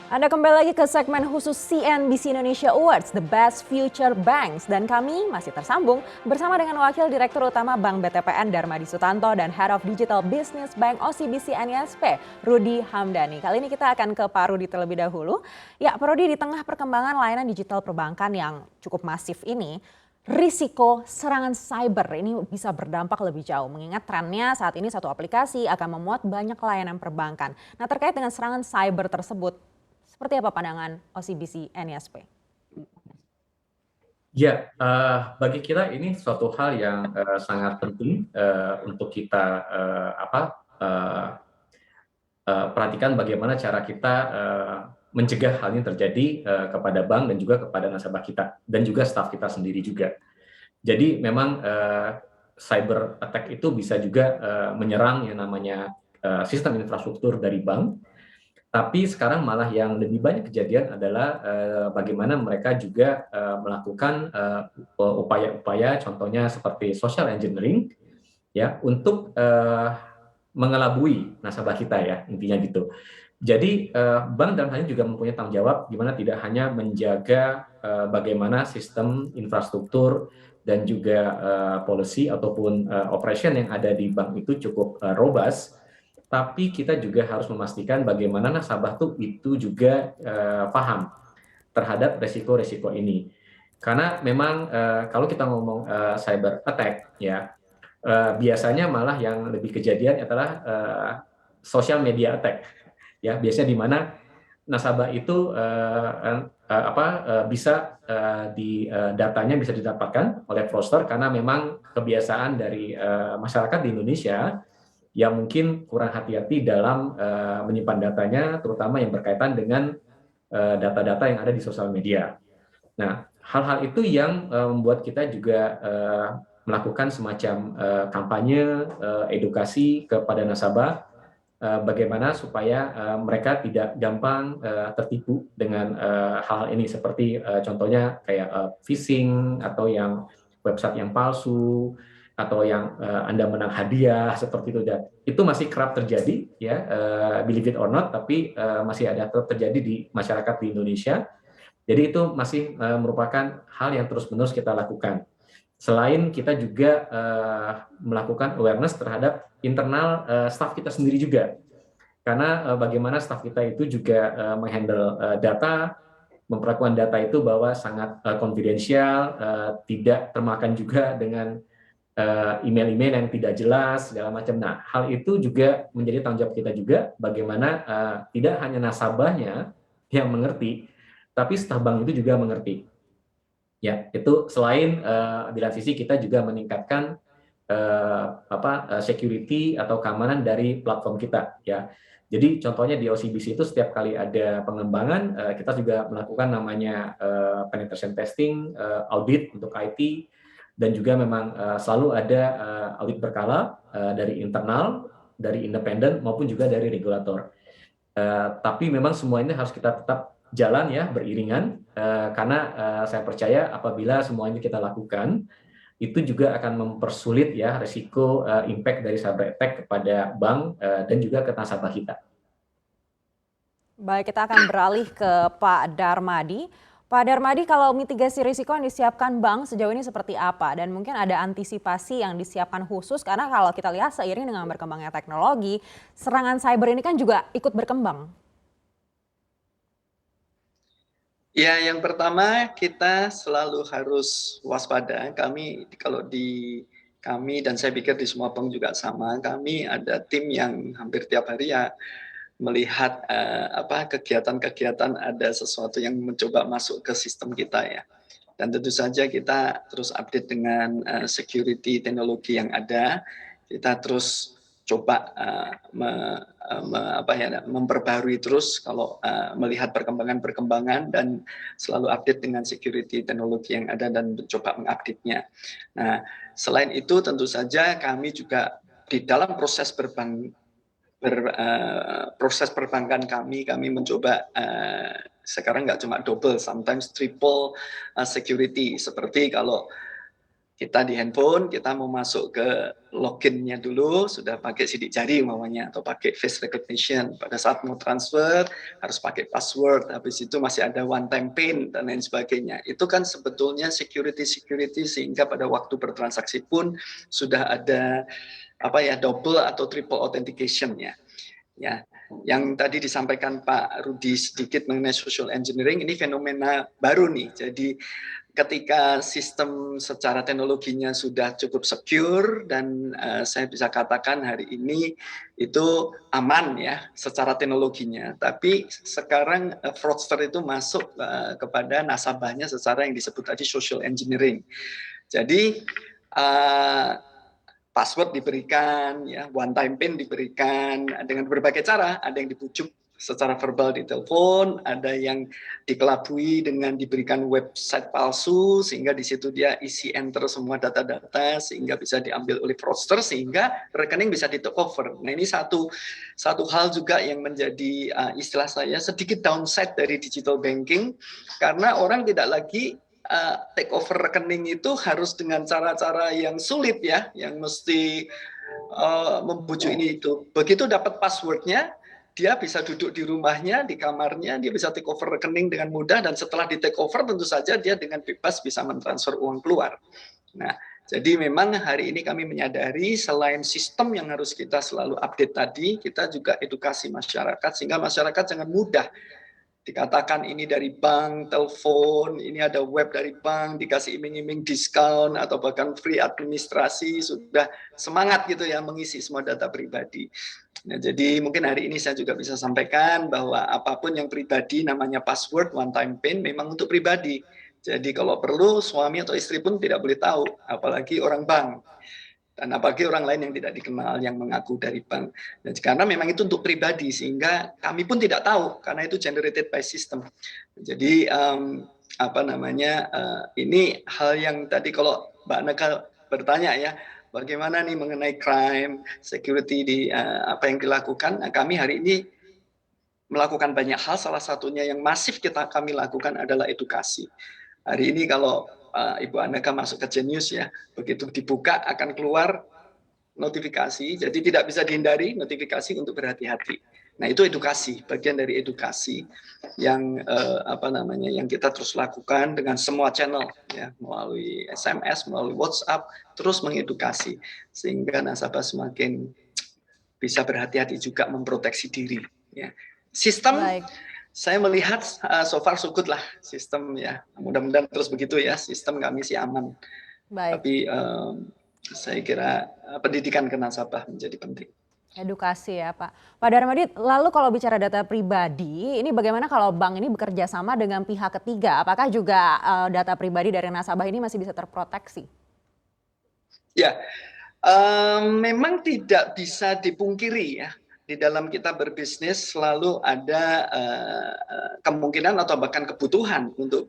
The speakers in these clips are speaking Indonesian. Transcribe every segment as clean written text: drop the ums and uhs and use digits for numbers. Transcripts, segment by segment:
Anda kembali lagi ke segmen khusus CNBC Indonesia Awards, The Best Future Banks. Dan kami masih tersambung bersama dengan Wakil Direktur Utama Bank BTPN Darmadi Sutanto dan Head of Digital Business Bank OCBC NISP, Rudy Hamdani. Kali ini kita akan ke Pak Rudy terlebih dahulu. Ya, Pak Rudy, di tengah perkembangan layanan digital perbankan yang cukup masif ini, risiko serangan cyber ini bisa berdampak lebih jauh, mengingat trennya saat ini satu aplikasi akan memuat banyak layanan perbankan. Nah, terkait dengan serangan cyber tersebut, seperti apa pandangan OCBC NISP? Ya, bagi kita ini suatu hal yang sangat penting untuk kita perhatikan bagaimana cara kita mencegah hal ini terjadi kepada bank dan juga kepada nasabah kita dan juga staf kita sendiri juga. Jadi memang cyber attack itu bisa juga menyerang yang namanya sistem infrastruktur dari bank. Tapi sekarang malah yang lebih banyak kejadian adalah bagaimana mereka juga melakukan upaya-upaya, contohnya seperti social engineering, ya, untuk mengelabui nasabah kita, ya, intinya gitu. Jadi bank dalam hal ini juga mempunyai tanggung jawab, gimana tidak hanya menjaga bagaimana sistem infrastruktur dan juga policy ataupun operation yang ada di bank itu cukup robust, tapi kita juga harus memastikan bagaimana nasabah itu juga paham terhadap resiko-resiko ini. Karena memang kalau kita ngomong cyber attack, ya, biasanya malah yang lebih kejadian adalah social media attack, ya, biasanya di mana nasabah itu bisa datanya bisa didapatkan oleh fraudster karena memang kebiasaan dari masyarakat di Indonesia yang mungkin kurang hati-hati dalam menyimpan datanya, terutama yang berkaitan dengan data-data yang ada di sosial media. Nah, hal-hal itu yang membuat kita juga melakukan semacam kampanye edukasi kepada nasabah, bagaimana supaya mereka tidak gampang tertipu dengan hal ini, seperti contohnya kayak phishing atau yang website yang palsu, atau yang Anda menang hadiah seperti itu. Dan itu masih kerap terjadi, ya, believe it or not, tapi masih ada terjadi di masyarakat di Indonesia. Jadi itu masih merupakan hal yang terus-menerus kita lakukan. Selain kita juga melakukan awareness terhadap internal staff kita sendiri juga. Karena bagaimana staff kita itu juga menghandle data, memperlakukan data itu bahwa sangat confidential, tidak termakan juga dengan email-email yang tidak jelas segala macam. Nah, hal itu juga menjadi tanggung jawab kita juga, bagaimana tidak hanya nasabahnya yang mengerti, tapi staf bank itu juga mengerti. Ya, itu selain di lain sisi kita juga meningkatkan security atau keamanan dari platform kita, ya. Jadi contohnya di OCBC itu setiap kali ada pengembangan, kita juga melakukan namanya penetration testing, audit untuk IT, dan juga memang selalu ada audit berkala dari internal, dari independen maupun juga dari regulator. Tapi memang semua ini harus kita tetap jalan, ya, beriringan, karena saya percaya apabila semua ini kita lakukan, itu juga akan mempersulit, ya, risiko impact dari cyber attack kepada bank dan juga ke nasabah kita. Baik, kita akan beralih ke Pak Darmadi. Pak Darmadi, kalau mitigasi risiko yang disiapkan bank sejauh ini seperti apa? Dan mungkin ada antisipasi yang disiapkan khusus, karena kalau kita lihat seiring dengan berkembangnya teknologi, serangan cyber ini kan juga ikut berkembang. Ya, yang pertama kita selalu harus waspada. Kami dan saya pikir di semua bank juga sama. Kami ada tim yang hampir tiap hari, ya, melihat kegiatan-kegiatan ada sesuatu yang mencoba masuk ke sistem kita, ya. Dan tentu saja kita terus update dengan security teknologi yang ada. Kita terus coba memperbarui terus kalau melihat perkembangan-perkembangan, dan selalu update dengan security teknologi yang ada dan mencoba mengupdate-nya. Nah, selain itu tentu saja kami juga di dalam proses perbankan kami mencoba sekarang nggak cuma double, sometimes triple security. Seperti kalau Kita di handphone, kita mau masuk ke login-nya dulu, sudah pakai sidik jari umpamanya, atau pakai face recognition. Pada saat mau transfer, harus pakai password, habis itu masih ada one time pin, dan lain sebagainya. Itu kan sebetulnya security, sehingga pada waktu bertransaksi pun sudah ada double atau triple authentication ya. Yang tadi disampaikan Pak Rudi sedikit mengenai social engineering, ini fenomena baru nih. Jadi ketika sistem secara teknologinya sudah cukup secure dan saya bisa katakan hari ini itu aman ya secara teknologinya. Tapi sekarang fraudster itu masuk kepada nasabahnya secara yang disebut tadi social engineering. Jadi password diberikan, ya, one time pin diberikan dengan berbagai cara. Ada yang dibujuk secara verbal di telepon, ada yang dikelabui dengan diberikan website palsu, sehingga di situ dia isi enter semua data-data, sehingga bisa diambil oleh fraudster, sehingga rekening bisa di take over. Nah ini satu hal juga yang menjadi istilah saya sedikit downside dari digital banking, karena orang tidak lagi take over rekening itu harus dengan cara-cara yang sulit ya, yang mesti membujuk ini itu. Begitu dapat passwordnya, dia bisa duduk di rumahnya, di kamarnya, dia bisa take over rekening dengan mudah, dan setelah di take over tentu saja dia dengan bebas bisa mentransfer uang keluar. Nah, jadi memang hari ini kami menyadari selain sistem yang harus kita selalu update tadi, kita juga edukasi masyarakat, sehingga masyarakat jangan mudah dikatakan ini dari bank, telepon, ini ada web dari bank, dikasih iming-iming diskon atau bahkan free administrasi, sudah semangat gitu ya mengisi semua data pribadi. Nah, jadi mungkin hari ini saya juga bisa sampaikan bahwa apapun yang pribadi namanya password, one time pin memang untuk pribadi. Jadi kalau perlu suami atau istri pun tidak boleh tahu, apalagi orang bank. Dan apalagi orang lain yang tidak dikenal yang mengaku dari bank. Dan karena memang itu untuk pribadi, sehingga kami pun tidak tahu karena itu generated by system. Jadi ini hal yang tadi kalau Mbak Neka bertanya ya, bagaimana nih mengenai crime, security di apa yang dilakukan. Nah, kami hari ini melakukan banyak hal, salah satunya yang masif kami lakukan adalah edukasi. Hari ini kalau Ibu Aneka masuk ke Genius ya, begitu dibuka akan keluar notifikasi, jadi tidak bisa dihindari notifikasi untuk berhati-hati. Nah itu edukasi, bagian dari edukasi yang yang kita terus lakukan dengan semua channel ya, melalui SMS, melalui WhatsApp, terus mengedukasi sehingga nasabah semakin bisa berhati-hati juga memproteksi diri. Ya. Sistem. Baik. Saya melihat so far so good lah sistem ya, mudah-mudahan terus begitu ya, sistem kami sih aman. Baik. Tapi saya kira pendidikan ke nasabah menjadi penting. Edukasi ya Pak. Pak Darmadi, lalu kalau bicara data pribadi, ini bagaimana kalau bank ini bekerja sama dengan pihak ketiga? Apakah juga data pribadi dari nasabah ini masih bisa terproteksi? Ya, memang tidak bisa dipungkiri ya. Di dalam kita berbisnis selalu ada kemungkinan atau bahkan kebutuhan untuk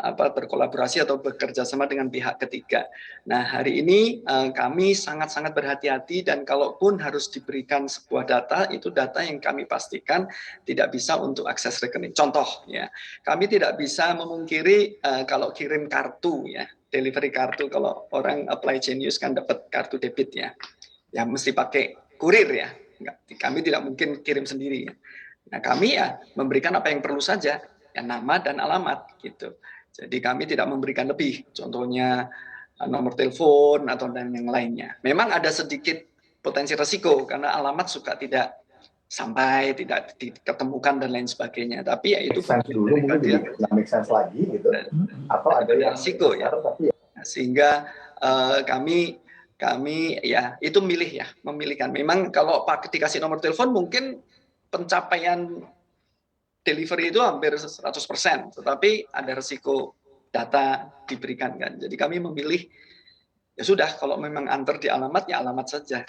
berkolaborasi atau bekerja sama dengan pihak ketiga. Nah, hari ini kami sangat-sangat berhati-hati, dan kalaupun harus diberikan sebuah data, itu data yang kami pastikan tidak bisa untuk akses rekening. Contoh ya, kami tidak bisa memungkiri kalau kirim kartu ya, delivery kartu, kalau orang apply Genius kan dapat kartu debit ya, ya mesti pakai kurir ya. Kami tidak mungkin kirim sendiri. Nah, kami ya memberikan apa yang perlu saja, ya nama dan alamat gitu. Jadi kami tidak memberikan lebih, contohnya nomor telepon atau dan yang lainnya. Memang ada sedikit potensi resiko karena alamat suka tidak sampai, tidak diketemukan dan lain sebagainya. Tapi ya itu dulu mungkin jadi make sense lagi gitu. Atau ada yang resiko ya. Nah, sehingga kami ya itu memilihkan. Memang kalau Pak dikasih nomor telepon mungkin pencapaian delivery itu hampir 100%, tetapi ada resiko data diberikan kan. Jadi kami memilih ya sudah, kalau memang antar di alamat ya alamat saja.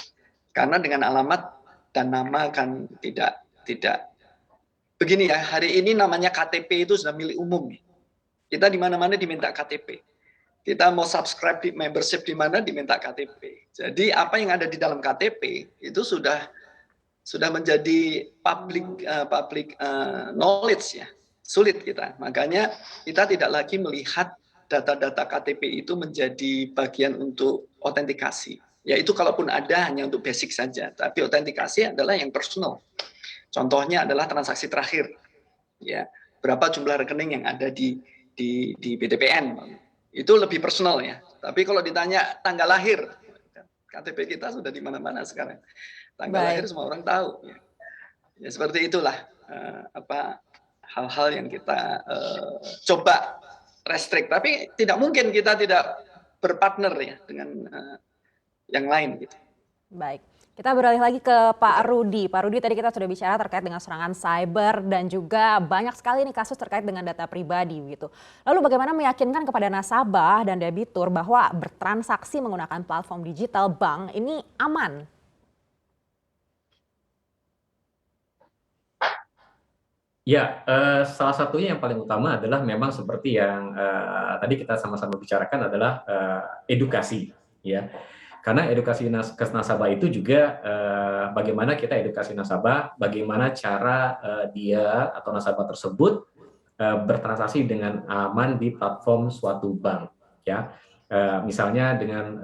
Karena dengan alamat dan nama kan tidak begini ya, hari ini namanya KTP itu sudah milik umum. Kita di mana-mana diminta KTP. Kita mau subscribe di membership di mana diminta KTP. Jadi apa yang ada di dalam KTP itu sudah menjadi public knowledge ya. Sulit kita. Makanya kita tidak lagi melihat data-data KTP itu menjadi bagian untuk autentikasi. Ya itu kalaupun ada hanya untuk basic saja, tapi autentikasi adalah yang personal. Contohnya adalah transaksi terakhir, ya berapa jumlah rekening yang ada di BTPN, itu lebih personal ya. Tapi kalau ditanya tanggal lahir, KTP kita sudah di mana-mana sekarang. Tanggal lahir semua orang tahu. Ya seperti itulah hal-hal yang kita coba restrict. Tapi tidak mungkin kita tidak berpartner ya dengan yang lain gitu. Baik, kita beralih lagi ke Pak Rudi. Pak Rudi, tadi kita sudah bicara terkait dengan serangan cyber dan juga banyak sekali nih kasus terkait dengan data pribadi gitu. Lalu bagaimana meyakinkan kepada nasabah dan debitur bahwa bertransaksi menggunakan platform digital bank ini aman? Ya, salah satunya yang paling utama adalah memang seperti yang tadi kita sama-sama bicarakan adalah edukasi, ya. Karena edukasi ke nasabah itu juga bagaimana kita edukasi nasabah, bagaimana cara dia atau nasabah tersebut bertransaksi dengan aman di platform suatu bank, ya. Misalnya dengan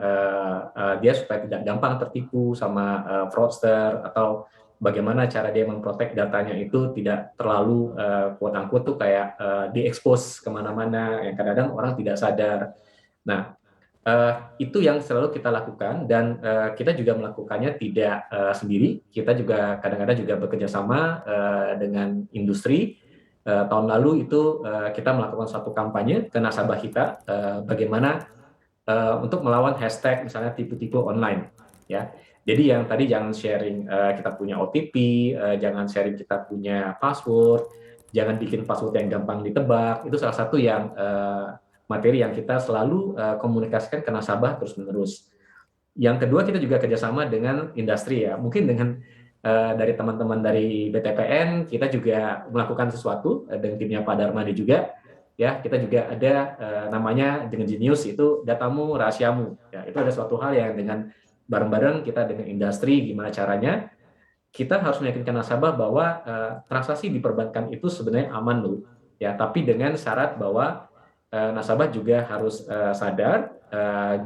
dia supaya tidak gampang tertipu sama fraudster, atau bagaimana cara dia memprotek datanya itu tidak terlalu quote-unquote tuh kayak diekspos kemana-mana, yang kadang-kadang orang tidak sadar. Nah, itu yang selalu kita lakukan, dan kita juga melakukannya tidak sendiri. Kita juga kadang-kadang juga bekerja sama dengan industri. Tahun lalu itu kita melakukan satu kampanye ke nasabah kita, bagaimana untuk melawan hashtag misalnya tipu-tipu online, ya. Jadi yang tadi jangan sharing kita punya OTP, jangan sharing kita punya password, jangan bikin password yang gampang ditebak. Itu salah satu yang materi yang kita selalu komunikasikan ke nasabah terus-menerus. Yang kedua, kita juga kerjasama dengan industri ya. Mungkin dengan dari teman-teman dari BTPN, kita juga melakukan sesuatu dengan timnya Pak Darmadi juga. Ya, kita juga ada namanya dengan Genius, itu datamu rahasiamu. Ya, itu ada suatu hal yang dengan bareng-bareng kita dengan industri, gimana caranya kita harus meyakinkan nasabah bahwa transaksi di perbankan itu sebenarnya aman loh, ya. Tapi dengan syarat bahwa nasabah juga harus sadar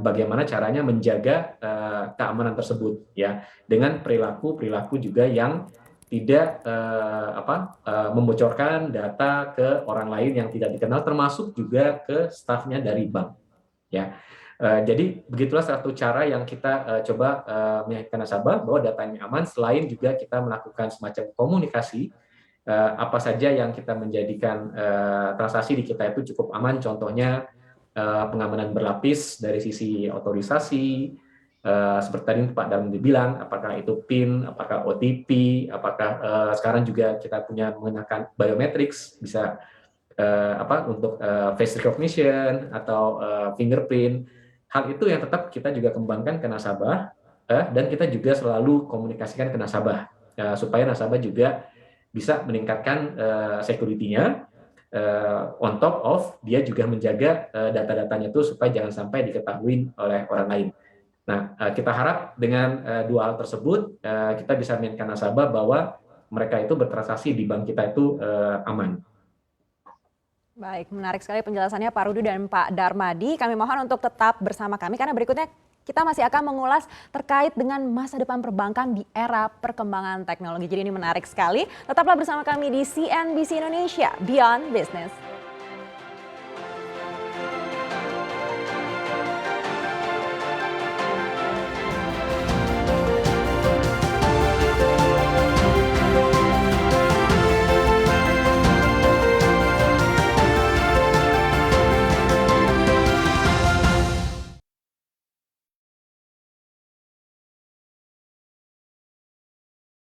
bagaimana caranya menjaga keamanan tersebut, ya, dengan perilaku juga yang tidak membocorkan data ke orang lain yang tidak dikenal, termasuk juga ke stafnya dari bank, ya. Jadi begitulah satu cara yang kita coba meyakinkan nasabah bahwa datanya aman, selain juga kita melakukan semacam komunikasi apa saja yang kita menjadikan transaksi di kita itu cukup aman. Contohnya pengamanan berlapis dari sisi otorisasi, seperti tadi Pak Darmadi bilang, apakah itu PIN, apakah OTP, apakah sekarang juga kita punya menggunakan biometrics, bisa untuk face recognition atau fingerprint. Hal itu yang tetap kita juga kembangkan ke nasabah, dan kita juga selalu komunikasikan ke nasabah supaya nasabah juga bisa meningkatkan security-nya, on top of dia juga menjaga data-datanya itu supaya jangan sampai diketahui oleh orang lain. Nah, kita harap dengan dua hal tersebut kita bisa meyakinkan nasabah bahwa mereka itu bertransaksi di bank kita itu aman. Baik, menarik sekali penjelasannya Pak Rudi dan Pak Darmadi. Kami mohon untuk tetap bersama kami karena berikutnya kita masih akan mengulas terkait dengan masa depan perbankan di era perkembangan teknologi. Jadi ini menarik sekali. Tetaplah bersama kami di CNBC Indonesia Beyond Business.